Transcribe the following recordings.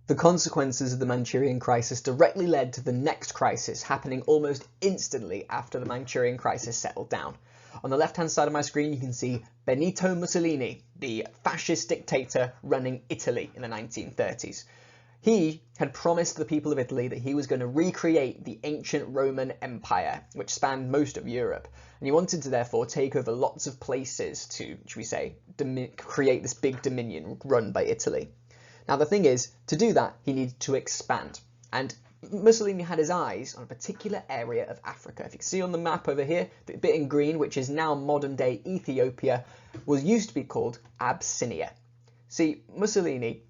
The consequences of the Manchurian crisis directly led to the next crisis happening almost instantly after the Manchurian crisis settled down. On the left-hand side of my screen, you can see Benito Mussolini, the fascist dictator running Italy in the 1930s. He had promised the people of Italy that he was going to recreate the ancient Roman Empire, which spanned most of Europe. And he wanted to therefore take over lots of places to, should we say, create this big dominion run by Italy. Now the thing is, to do that, he needed to expand. And Mussolini had his eyes on a particular area of Africa. If you can see on the map over here, the bit in green, which is now modern-day Ethiopia, was used to be called Abyssinia. See, Mussolini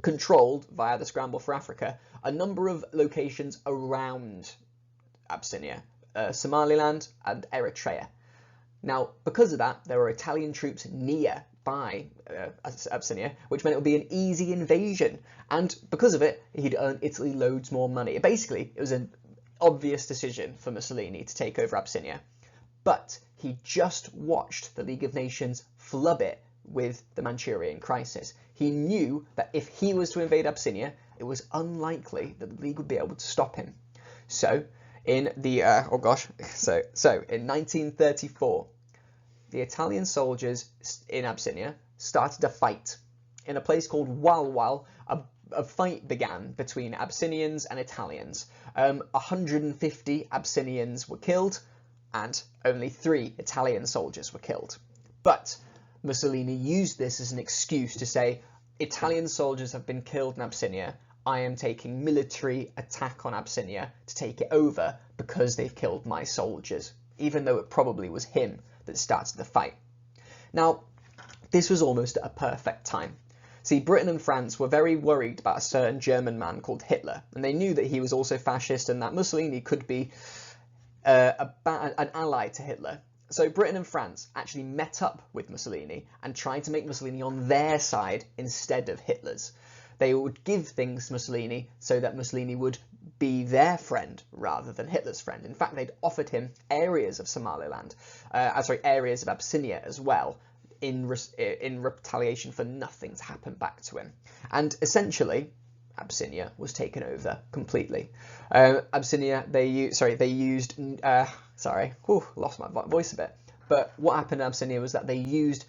controlled, via the Scramble for Africa, a number of locations around Abyssinia, Somaliland and Eritrea. Now, because of that, there were Italian troops nearby Abyssinia, which meant it would be an easy invasion. And because of it, he'd earn Italy loads more money. Basically, it was an obvious decision for Mussolini to take over Abyssinia. But he just watched the League of Nations flub it with the Manchurian crisis. He knew that if he was to invade Abyssinia, it was unlikely that the League would be able to stop him. So, in the, in 1934, the Italian soldiers in Abyssinia started a fight. In a place called Walwal, a fight began between Abyssinians and Italians. 150 Abyssinians were killed, and only 3 Italian soldiers were killed. But Mussolini used this as an excuse to say, Italian soldiers have been killed in Abyssinia. I am taking military attack on Abyssinia to take it over because they've killed my soldiers, even though it probably was him that started the fight. Now, this was almost a perfect time. See, Britain and France were very worried about a certain German man called Hitler, and they knew that he was also fascist and that Mussolini could be an ally to Hitler. So Britain and France actually met up with Mussolini and tried to make Mussolini on their side instead of Hitler's. They would give things to Mussolini so that Mussolini would be their friend rather than Hitler's friend. In fact, they'd offered him areas of Somaliland, areas of Abyssinia as well, in retaliation for nothing to happen back to him. And essentially, Abyssinia was taken over completely. Abyssinia, lost my voice a bit. But what happened in Abyssinia was that they used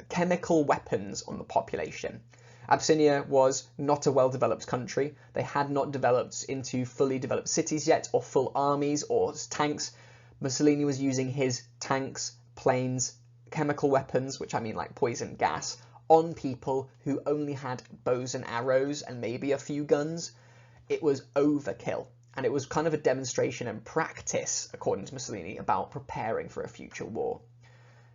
chemical weapons on the population. Abyssinia was not a well-developed country. They had not developed into fully developed cities yet, or full armies, or tanks. Mussolini was using his tanks, planes, chemical weapons, which I mean like poison gas, on people who only had bows and arrows and maybe a few guns. It was overkill. And it was kind of a demonstration and practice, according to Mussolini, about preparing for a future war.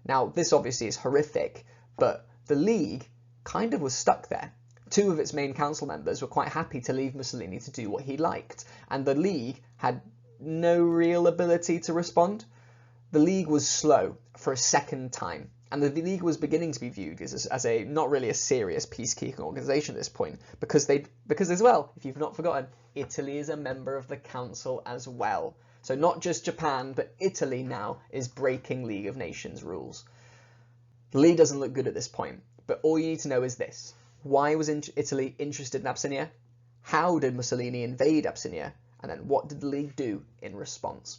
Now, this obviously is horrific, but the League kind of was stuck there. 2 of its main council members were quite happy to leave Mussolini to do what he liked, and the League had no real ability to respond. The League was slow for a second time, and the League was beginning to be viewed as a not really a serious peacekeeping organisation at this point, because as well, if you've not forgotten, Italy is a member of the Council as well. So not just Japan, but Italy now is breaking League of Nations rules. The League doesn't look good at this point, but all you need to know is this. Why was Italy interested in Abyssinia? How did Mussolini invade Abyssinia? And then what did the League do in response?